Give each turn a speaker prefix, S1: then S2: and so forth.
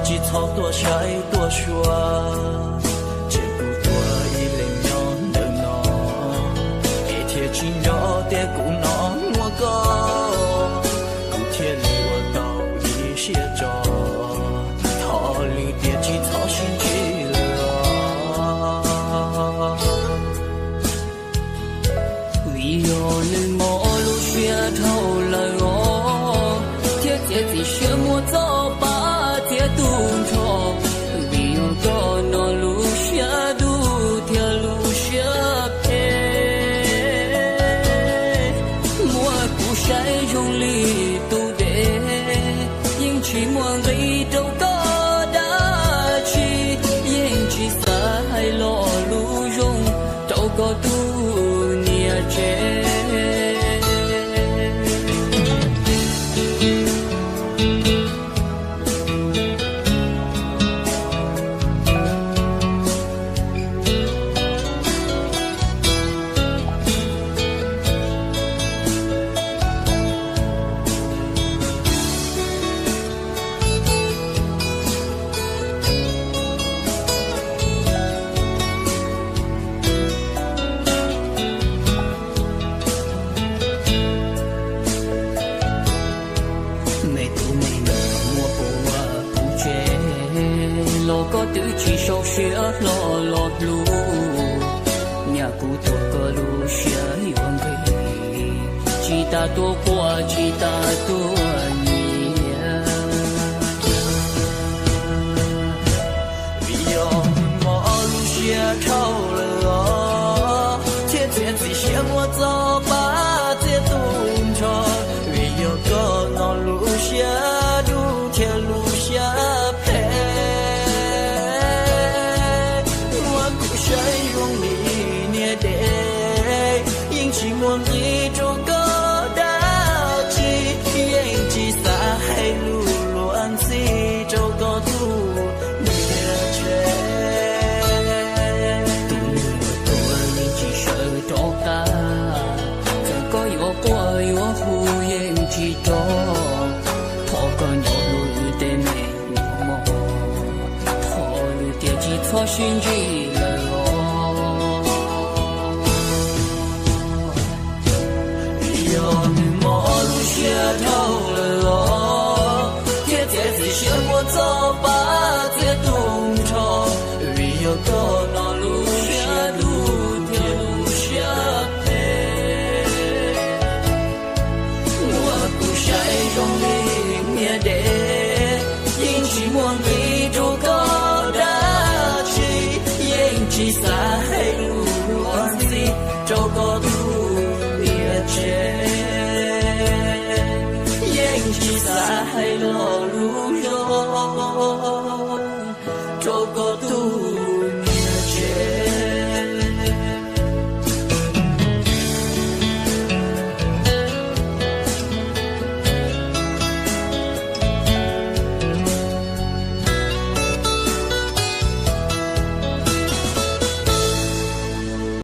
S1: 几草多晒多说，结果多一零鸟的鸟，一天亲鸟的古鸟我个，古天里我到一些着，逃离的几草心机了，为有你莫路学透了哦，天天在学莫走吧。动作，为有个那路下路条路下陪，莫不晒用力都得，引起莫为都高大气，引起赛罗路用都高度捏着。có tự chỉ sâu xia lo lo lu nhà cụ tổ có lu xia yuan về chỉ ta tổ qua chỉ ta tổ nhia vì yo mo lu xia khâu lo thiên thiên chỉ xia mo zo ba thiên tung cho vì yo có nó lu xia du thiên lu xia chỉ muốn đi cho có đã chi yên chỉ xa hay lu luan si cho có tu nhẹ che tôi chỉ sợ cho ta chẳng có yo qua yo hu yên chỉ cho thọ có nhỏ lu để mẹ mò thọ lu để chỉ thọ xin chỉ lời透了天天是漩涡走吧这动潮为有个那路下路天路下陪我不晒用力面对引起莫为主高大气引起撒海路往西走过路列车chỉ xa hay lo lu yo cho có tu